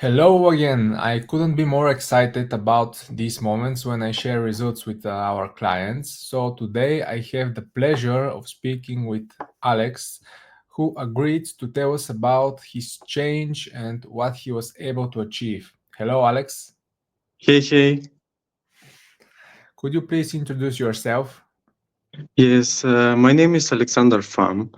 Hello again. I couldn't be more excited about these moments when I share results with our clients. So today I have the pleasure of speaking with Alex, who agreed to tell us about his change and what he was able to achieve. Hello, Alex. Hey, hey. Could you please introduce yourself? Yes, my name is Alexander Fam.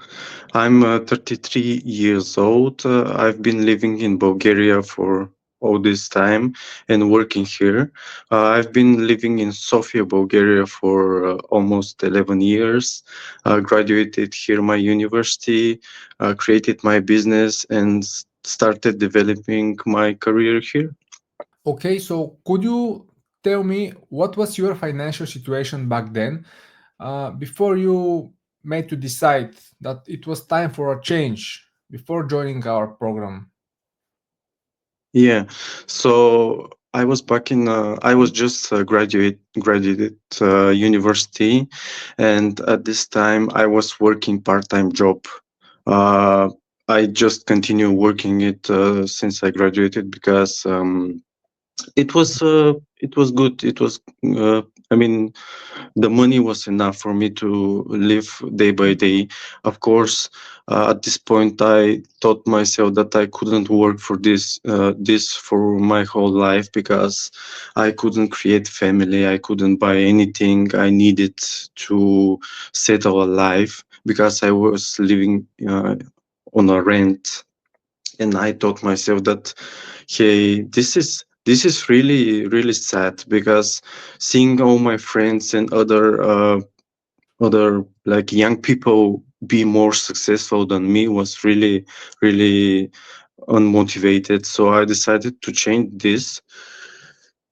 I'm 33 years old. I've been living in Bulgaria for all this time and working here. I've been living in Sofia, Bulgaria for almost 11 years. Graduated here my university, created my business, and started developing my career here. Okay, so could you tell me what was your financial situation back then, before you made to decide that it was time for a change before joining our program? Yeah, so I was back in. I was just graduated university, and at this time I was working part-time job. Uh, I just continue working it since I graduated because it was good. It was I mean the money was enough for me to live day by day. Of course, at this point, I thought myself that I couldn't work for this for my whole life because I couldn't create family. I couldn't buy anything I needed to settle a life because I was living on a rent, and I thought myself that, hey, this is really sad because seeing all my friends and other like young people be more successful than me was really unmotivated. So I decided to change this,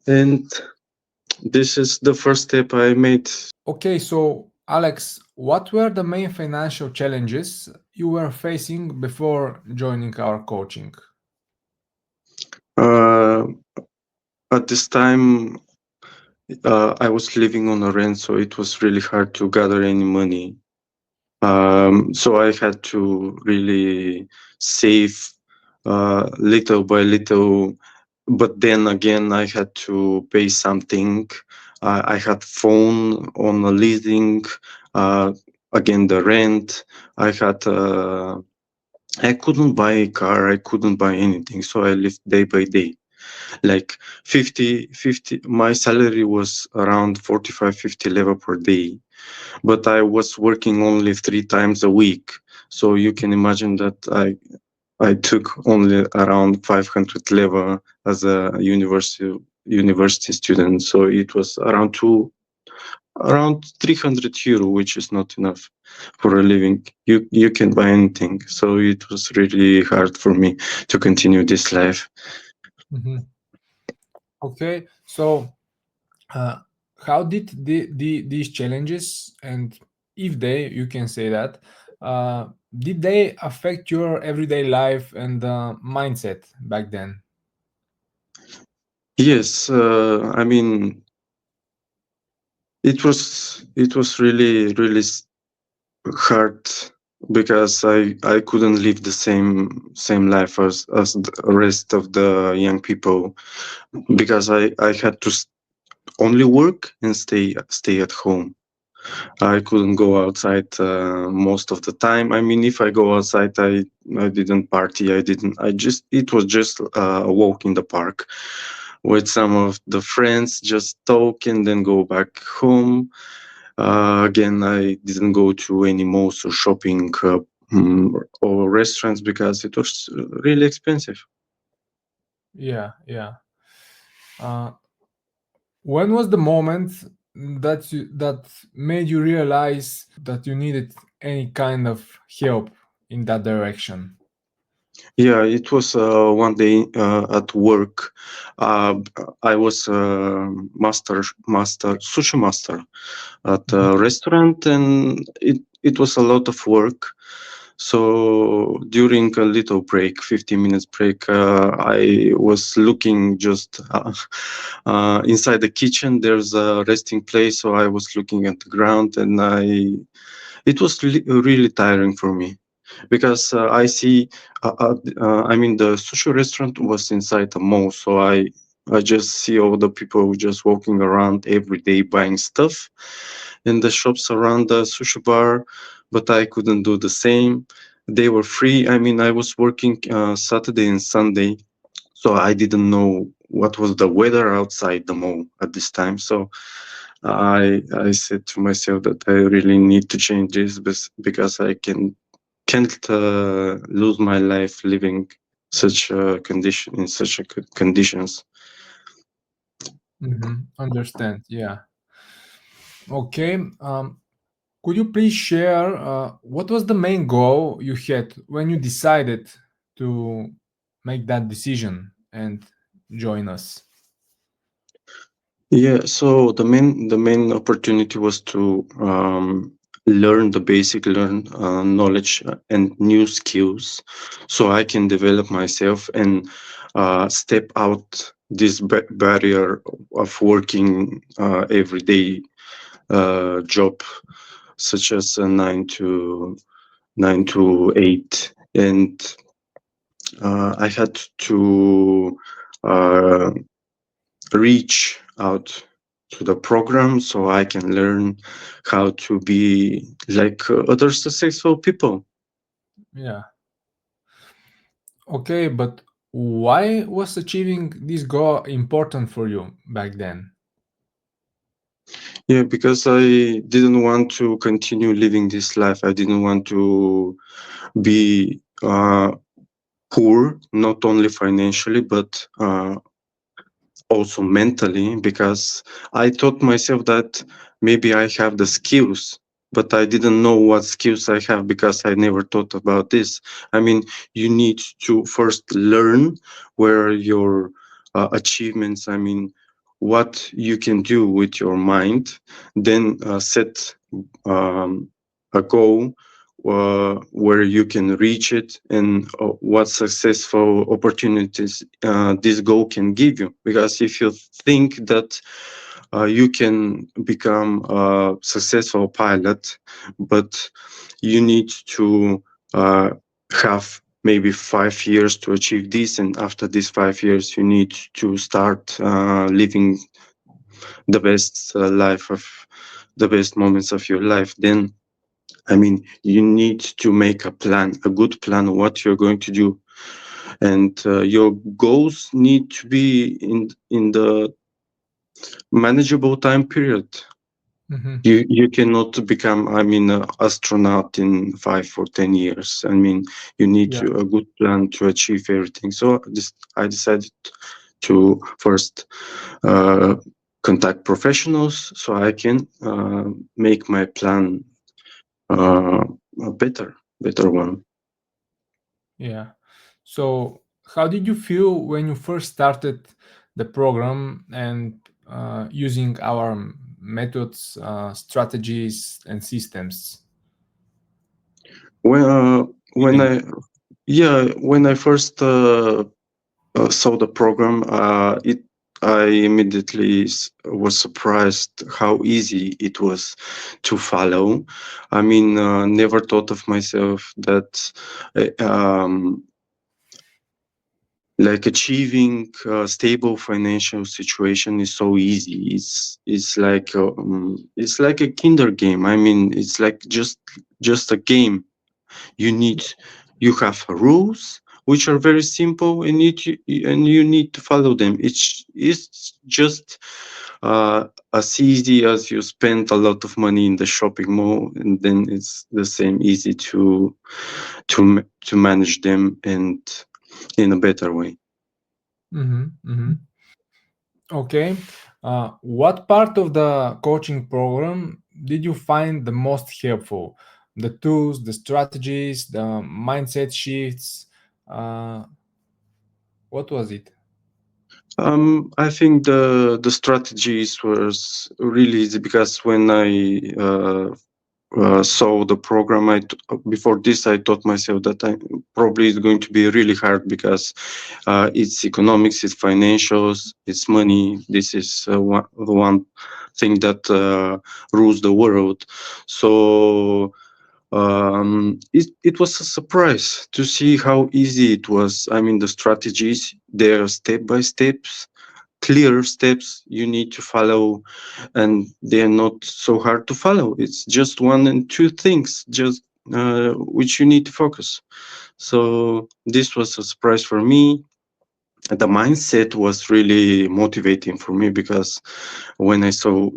and this is the first step I made. Okay, so Alex, what were the main financial challenges you were facing before joining our coaching? Uh, at this time, I was living on a rent, so it was really hard to gather any money. So I had to really save little by little, but then again, I had to pay something. I had phone on a leasing, uh, again the rent. I had. I couldn't buy a car. I couldn't buy anything. So I lived day by day. Like 50. My salary was around 45, 50 level per day, but I was working only 3 times a week. So you can imagine that I took only around 500 level as a university student. So it was around 300 euro, which is not enough for a living. You can buy anything. So it was really hard for me to continue this life. Mhm. Okay, so uh, how did these challenges, and if they, you can say that, did they affect your everyday life and mindset back then? Yes, I mean it was really hard because I couldn't live the same life as the rest of the young people because I had to only work and stay at home. I couldn't go outside most of the time. I mean, if I go outside, I didn't party. I just it was just a walk in the park with some of the friends, just talk and then go back home. Again, I didn't go to any malls or shopping or restaurants because it was really expensive. Yeah, yeah. Uh, when was the moment that made you realize that you needed any kind of help in that direction? Yeah, it was one day at work. Uh, I was sushi master at Mhm. a restaurant, and it was a lot of work. So during a little break, 15 minutes break, I was looking just inside the kitchen. There's a resting place, so I was looking at the ground, and it was really tiring for me. because I see. I mean, the sushi restaurant was inside the mall, so I just see all the people just walking around every day buying stuff in the shops around the sushi bar, but I couldn't do the same. They were free. I mean, I was working Saturday and Sunday, so I didn't know what was the weather outside the mall at this time. So I said to myself that I really need to change this because I can't lose my life living such a condition in such a conditions. Understand. Yeah. Okay. Could you please share what was the main goal you had when you decided to make that decision and join us? Yeah, so the main opportunity was to learn the basic learn knowledge and new skills, so I can develop myself and step out this barrier of working everyday job, such as a 9 to 8, and I had to uh, reach out to the program so I can learn how to be like other successful people. Yeah. Okay, but why was achieving this goal important for you back then? Yeah, because I didn't want to continue living this life. I didn't want to be poor, not only financially, but also mentally, because I thought myself that maybe I have the skills, but I didn't know what skills I have because I never thought about this. I mean, you need to first learn where your achievements, I mean, what you can do with your mind, then set um, a goal where you can reach it, and what successful opportunities this goal can give you. Because if you think that you can become a successful pilot, but you need to have maybe 5 years to achieve this, and after these 5 years you need to start living the best life of the best moments of your life, then I mean, you need to make a plan, a good plan, what you're going to do, and your goals need to be in the manageable time period. Hmm. You cannot become, I mean, an astronaut in 5 or 10 years. I mean, you need Yeah. a good plan to achieve everything. So I decided to first uh, contact professionals so I can make my plan a better one. Yeah. So, how did you feel when you first started the program and using our methods, strategies, and systems? When when Feeling. I yeah when I first saw the program, it I immediately was surprised how easy it was to follow. I mean, never thought of myself that like achieving a stable financial situation is so easy. It's like a kinder game. I mean, it's like just a game. You need you have rules which are very simple, and you need to follow them. It's just as easy as you spend a lot of money in the shopping mall, and then it's the same easy to manage them, and in a better way. Hmm. Okay. What part of the coaching program did you find the most helpful? The tools, the strategies, the mindset shifts. Uh, what was it? I think the strategies was really easy because when I saw the program, before this I thought myself that I probably it's going to be really hard because it's economics, it's financials, it's money. This is one thing that rules the world. So It was a surprise to see how easy it was. I mean, the strategies, they are step by steps, clear steps you need to follow, and they're not so hard to follow. It's just one and two things, just which you need to focus. So this was a surprise for me. The mindset was really motivating for me because when I saw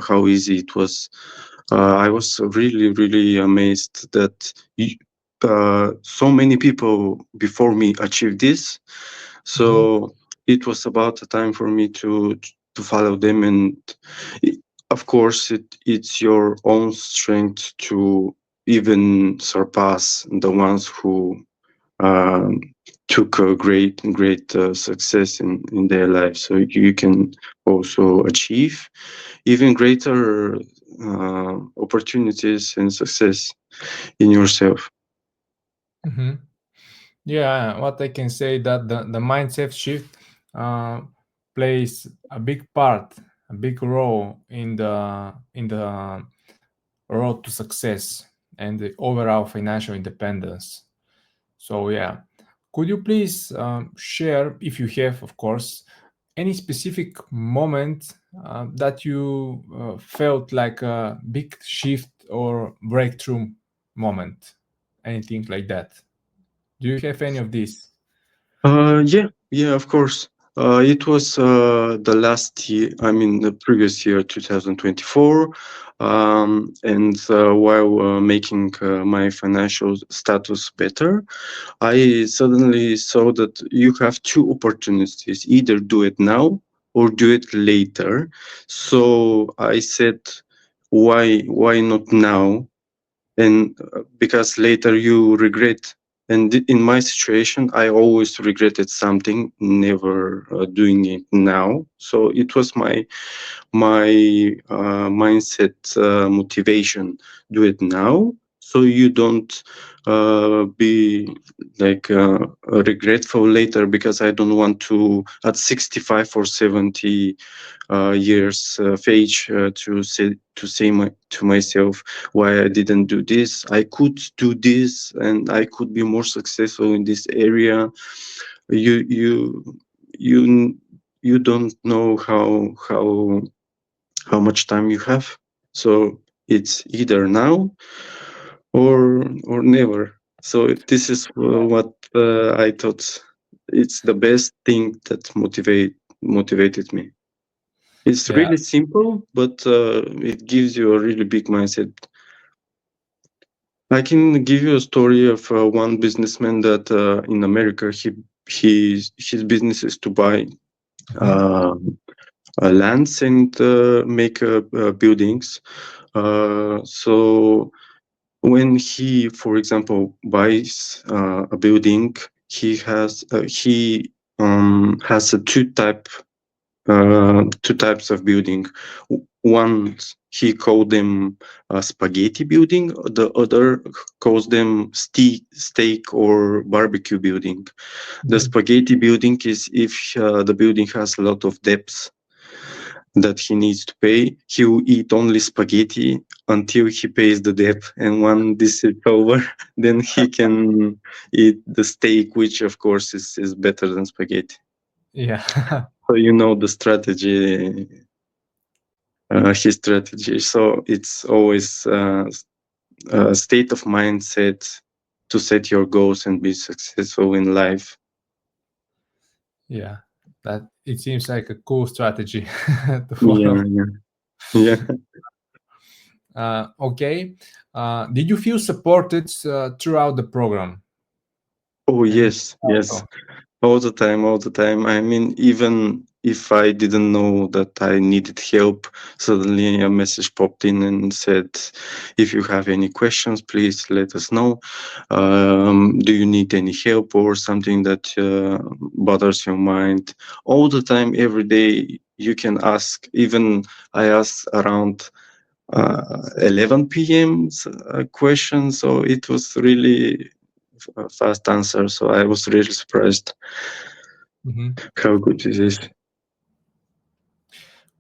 how easy it was, I was really, really amazed that so many people before me achieved this. Mhm. So it was about a time for me to follow them, and it, of course, it's your own strength to even surpass the ones who um, took a great success in their life. So you can also achieve even greater opportunities and success in yourself. Mhm. Yeah, what I can say that the mindset shift uh, plays a big part, a big role in the road to success and the overall financial independence. So yeah, could you please share, if you have, of course, any specific moment that you felt like a big shift or breakthrough moment, anything like that? Do you have any of these? Yeah, of course. It was the last year, I mean, the previous year, 2024. And while making my financial status better, I suddenly saw that you have two opportunities, either do it now or do it later. So I said, why not now? And because later you regret. And in my situation, I always regretted something, never doing it now. So it was my mindset motivation: do it now, so you don't be like regretful later, because I don't want to at 65 or 70 years of age to myself, why I didn't do this. I could do this, and I could be more successful in this area. You you you you don't know how much time you have. So it's either now or never. So this is what I thought. It's the best thing that motivated me. It's Yeah. really simple, but it gives you a really big mindset. I can give you a story of one businessman that in America, his business is to buy Mhm. uh, lands and make buildings. So when he, for example, buys a building, he has a two types of building. One, he called them spaghetti building. The other calls them steak or barbecue building. The Mhm. spaghetti building is if the building has a lot of debts that he needs to pay. He will eat only spaghetti until he pays the debt, and when this is over, then he can eat the steak, which of course is better than spaghetti. Yeah. So you know the strategy, his strategy. So it's always a state of mindset to set your goals and be successful in life. Yeah. That it seems like a cool strategy to follow. Yeah, yeah, yeah. Okay. Did you feel supported throughout the program? Oh And yes, yes. also, All the time. I mean, even if I didn't know that I needed help, suddenly a message popped in and said, if you have any questions, please let us know. Do you need any help or something that bothers your mind? All the time, every day, you can ask. Even I asked around 11 p.m. Question, so it was really a fast answer. So I was really surprised mhm. how good it is.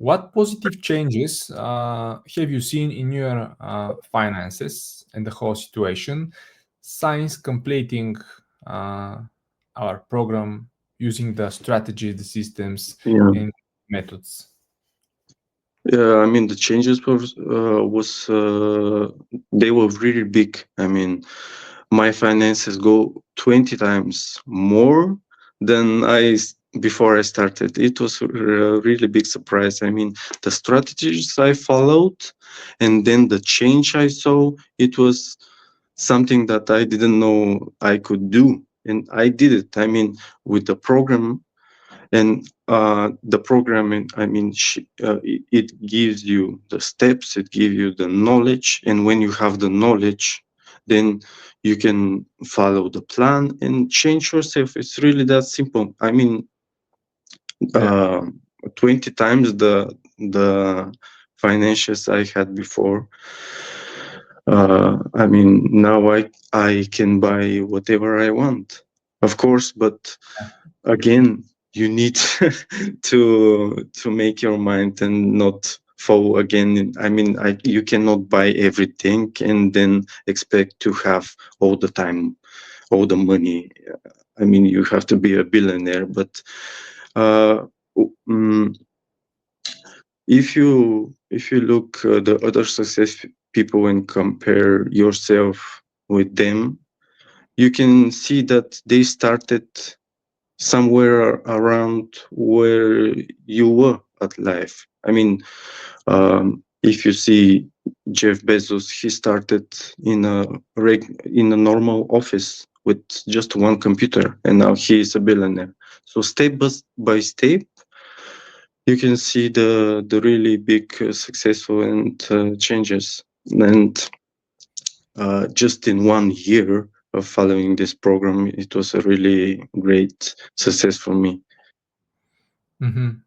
What positive changes have you seen in your finances and the whole situation since completing uh, our program using the strategies, the systems, Yeah. and methods? Yeah, I mean the changes was they were really big. I mean, my finances go 20 times more than before I started. It was a really big surprise. I mean, the strategies I followed and then the change I saw, it was something that I didn't know I could do. And I did it. I mean, with the program, and the programming, I mean, it gives you the steps, it gives you the knowledge, and when you have the knowledge, then you can follow the plan and change yourself. It's really that simple. I mean, Yeah. uh, 20 times the financials I had before. I mean, now I can buy whatever I want, of course, but again, you need to make your mind and not fall again I mean, you cannot buy everything and then expect to have all the time all the money. I mean, you have to be a billionaire, but uh, mm, if you look the other success people and compare yourself with them, you can see that they started somewhere around where you were at life. I mean, if you see Jeff Bezos, he started in a normal office with just one computer, and now he is a billionaire. So step by step, you can see the really big successful and changes. And just in 1 year of following this program, it was a really great success for me. Mhm.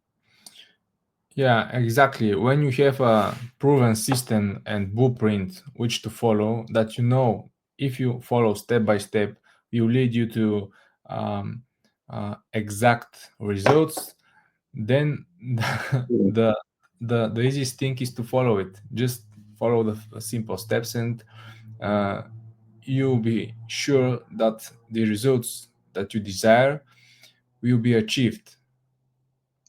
Yeah, exactly. When you have a proven system and blueprint which to follow, that you know if you follow step by step, will lead you to um, exact results. Then the, the easiest thing is to follow it. Just follow the simple steps, and uh, you'll be sure that the results that you desire will be achieved.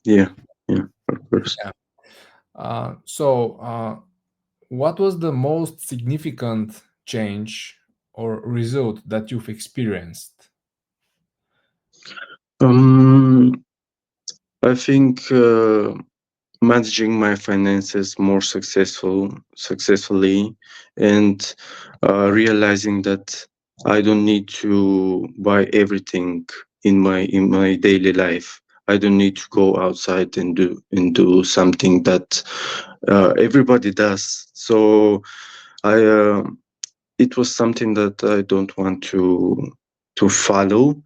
Yeah, yeah, of course. Yeah. So, what was the most significant change or result that you've experienced? Um, I think managing my finances more successfully, and realizing that I don't need to buy everything in my daily life. I don't need to go outside and do something that everybody does. So I it was something that I don't want to follow.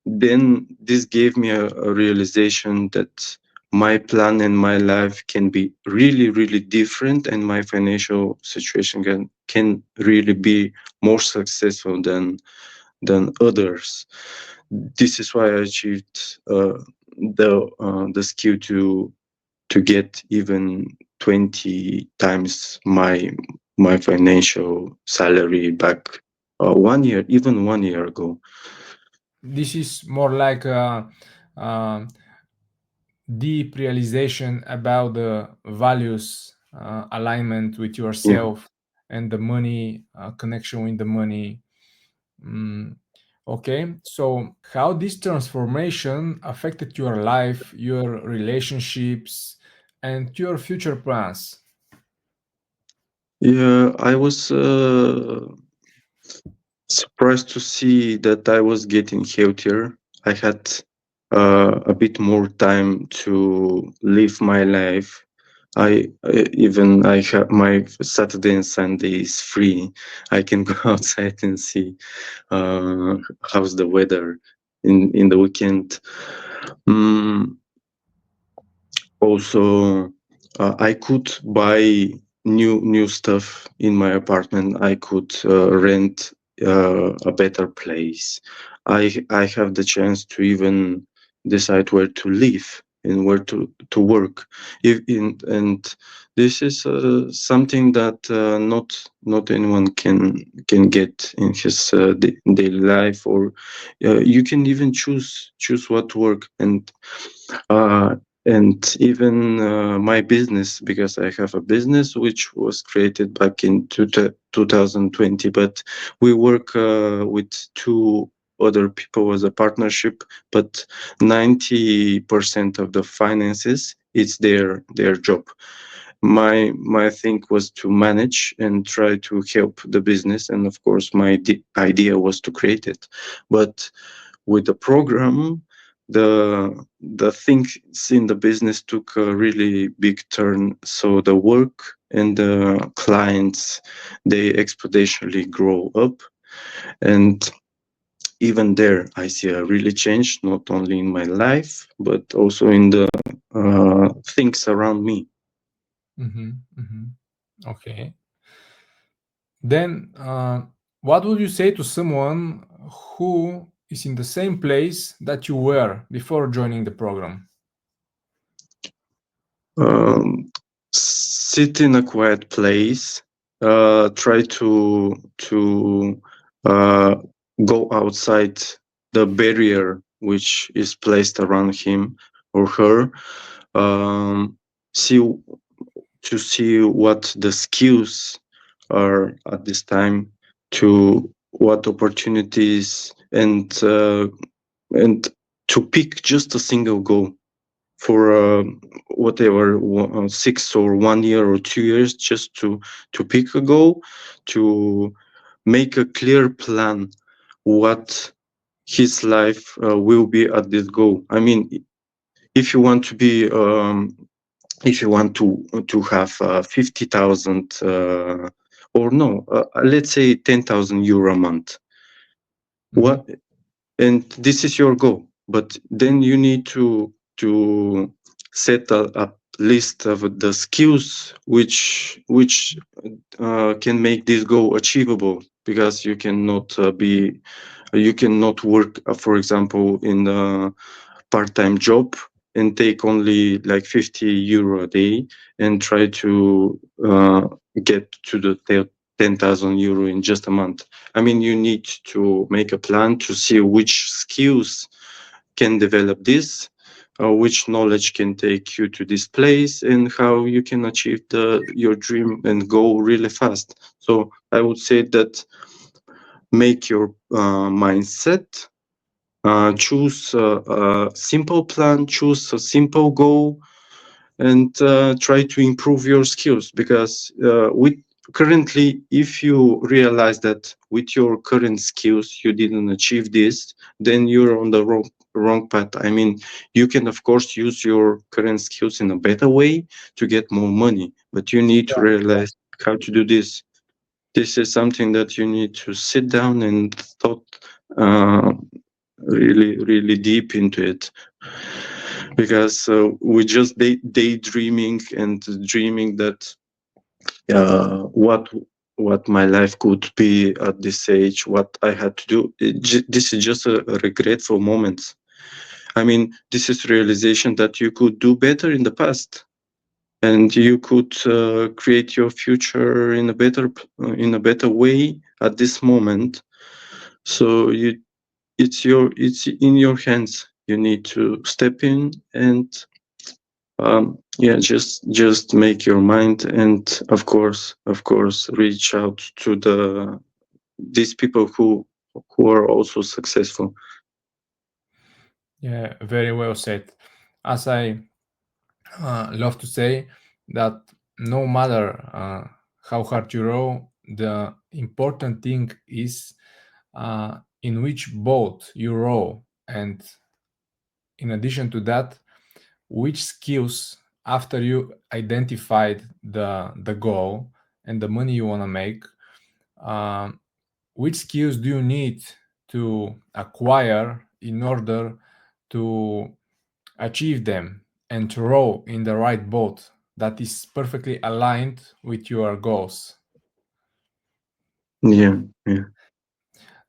Then this gave me a realization that my plan and my life can be really, really different, and my financial situation can really be more successful than others. This is why I achieved the skill to get even 20 times my financial salary back 1 year, even 1 year ago. This is more like a, deep realization about the values alignment with Yeah, yourself and the money connection with the money. Mm, okay, so how this transformation affected your life, your relationships, and your future plans? yeah. I was surprised to see that I was getting healthier. I had a bit more time to live my life. I have my Saturday and Sunday is free. I can go outside and see how's the weather in the weekend. Mm, Also, I could buy new stuff in my apartment. I could rent a better place. I have the chance to even decide where to live and where to work. And this is something that not anyone can get in his daily life, or you can even choose what to work. Uh, and even my business, because I have a business which was created back in 2020, but we work with two other people as a partnership, but 90% of the finances, it's their job. My thing was to manage and try to help the business, and of course my idea was to create it. But with the program, the things in the business took a really big turn. So the work and the clients, they exponentially grow up. And even there, I see a really change, not only in my life, but also in the things around me. Mm-hmm, mm-hmm. Okay. Then, what would you say to someone who is in the same place that you were before joining the program? Um, Sit in a quiet place. Try to uh, go outside the barrier which is placed around him or her. See to see what the skills are at this time, to what opportunities, and to pick just a single goal for whatever 6 or 1 year or 2 years, just to pick a goal, to make a clear plan what his life will be at this goal. I mean, if you want to be if you want to have 50,000 or no, let's say 10,000 euro a month, Mm-hmm. what, and this is your goal, but then you need to set a list of the skills which can make this goal achievable, because you cannot work for example in a part-time job and take only like 50 euro a day and try to get to the 10,000 euro in just a month. I mean, you need to make a plan to see which skills can develop this, which knowledge can take you to this place, and how you can achieve your dream and go really fast. So I would say that make your mindset, choose a simple plan, choose a simple goal, and try to improve your skills. Because with currently, if you realize that with your current skills you didn't achieve this, then you're on the wrong path. I mean, you can of course use your current skills in a better way to get more money, but you need to realize how to do this. This is something that you need to sit down and thought uh, really deep into it, because we just daydreaming and dreaming that uh, what what my life could be at this age, what I had to do. This is just a regretful moment. I mean, this is realization that you could do better in the past, and you could create your future in a better way at this moment. So it's in your hands. You need to step in and yeah, just make your mind, and of course reach out to these people who are also successful. Yeah, very well said. As I love to say, that no matter how hard you row, the important thing is in which boat you row, and in addition to that, which skills, after you identified the goal and the money you want to make, um, which skills do you need to acquire in order to achieve them and to row in the right boat that is perfectly aligned with your goals. Yeah, yeah.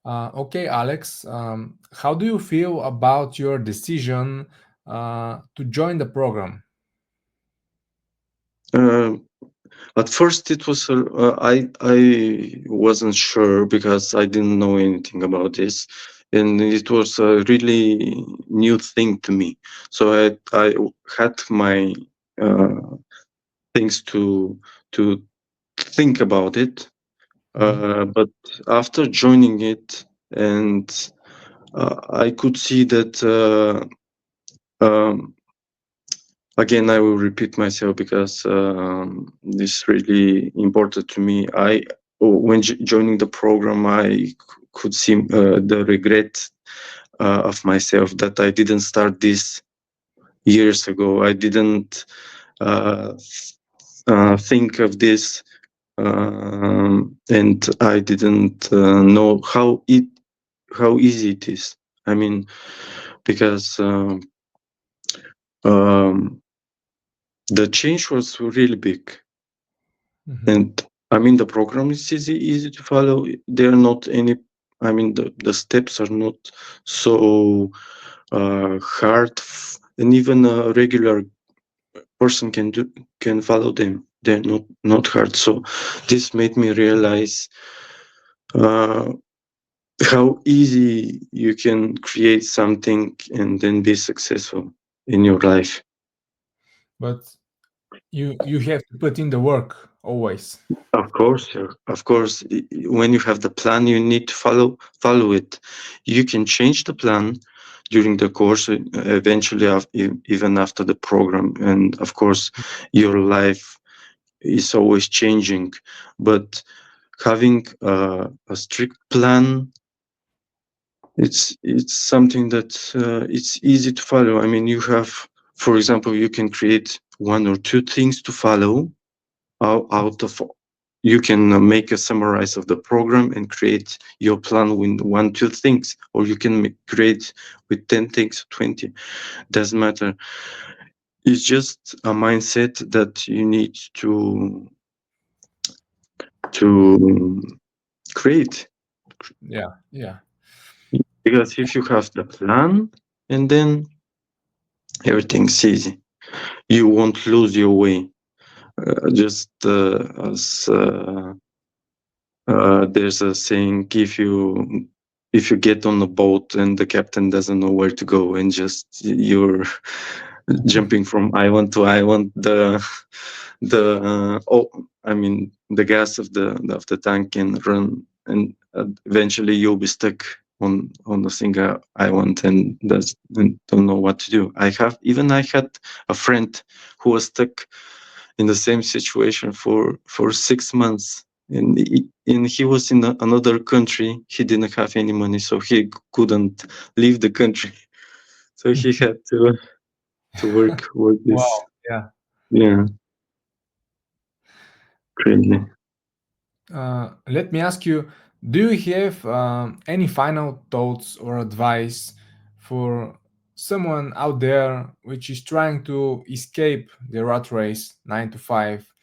Okay, Alex, how do you feel about your decision to join the program? Uh, at first, it was I wasn't sure because I didn't know anything about this, and it was a really new thing to me. So I had my uh, things to think about it. Mhm. But after joining it, and I could see that. Um, Again, I will repeat myself because this is really important to me. When joining the program, could see the regret of myself that I didn't start this years ago. I didn't uh, think of this, and I didn't know how easy it is. I mean, because um, the change was really big. Mhm. And I mean, the program is easy to follow. There are not any. I mean, the steps are not so hard, and even a regular person can follow them. They're not hard. So this made me realize uh, how easy you can create something and then be successful in your life. But you have to put in the work always. Of course, yeah. Of course. When you have the plan, you need to follow it. You can change the plan during the course, eventually, even after the program, and of course, your life is always changing. But having a strict plan, it's something that it's easy to follow. I mean, you have, for example, you can create one or two things to follow out of you can make a summarize of the program and create your plan with one two things, or you can create with 10 things, 20, doesn't matter. It's just a mindset that you need to create, Yeah, yeah. because if you have the plan, and then everything's easy, you won't lose your way. Just as there's a saying, if you get on a boat and the captain doesn't know where to go, and just you're jumping from island to island, I mean, the gas of the tank can run, and eventually you'll be stuck on a single island, and don't know what to do. I had a friend who was stuck in the same situation for 6 months, and he was in another country. He didn't have any money, so he couldn't leave the country. So he had to work this. Wow. Yeah. Yeah, crazy. Let me ask you, do you have any final thoughts or advice for someone out there which is trying to escape the rat race 9 to 5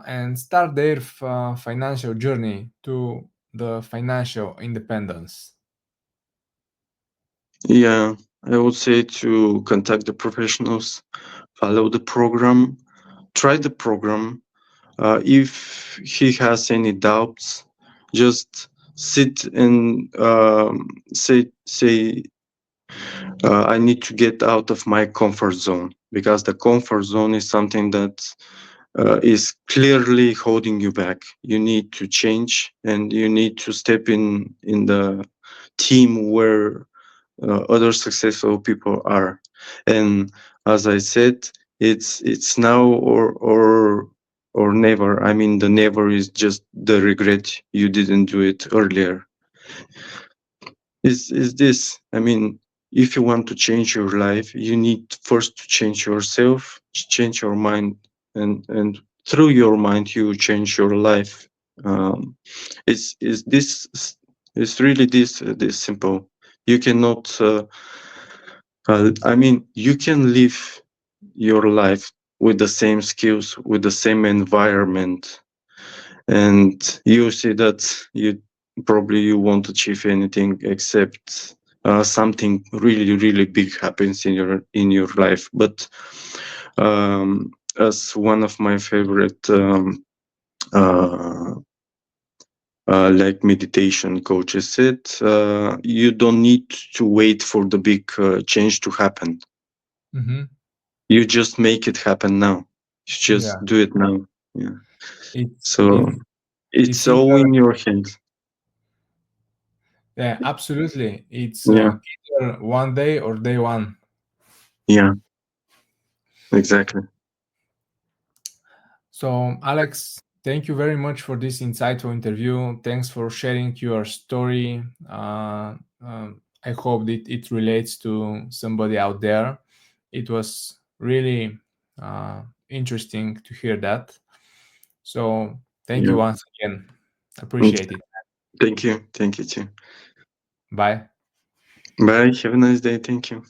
and start their financial journey to the financial independence? Yeah, I would say to contact the professionals, follow the program, try the program. If he has any doubts, just sit and say I need to get out of my comfort zone, because the comfort zone is something that is clearly holding you back. You need to change, and you need to step in the team where other successful people are. And as I said, it's now or never. I mean, the never is just the regret you didn't do it earlier. Is this, I mean, if you want to change your life, you need first to change yourself, change your mind, and through your mind you change your life. um is this it's really this simple. You cannot I mean, you can live your life with the same skills, with the same environment, and you see that you won't achieve anything except something really really big happens in your life. But as one of my favorite uh, like meditation coaches said, you don't need to wait for the big change to happen. Mm-hmm. You just make it happen now. You Yeah, just do it now. Yeah. it's So it's it's it's all either in your hands. yeah, absolutely. It's Yeah. either one day or day one. Yeah. Exactly. So, Alex, thank you very much for this insightful interview. Thanks for sharing your story. I hope that it relates to somebody out there. It was really interesting to hear that. So, thank you Yeah. once again. Mm. Appreciate it. Thank you. Thank you too. Bye. Bye. Have a nice day. Thank you.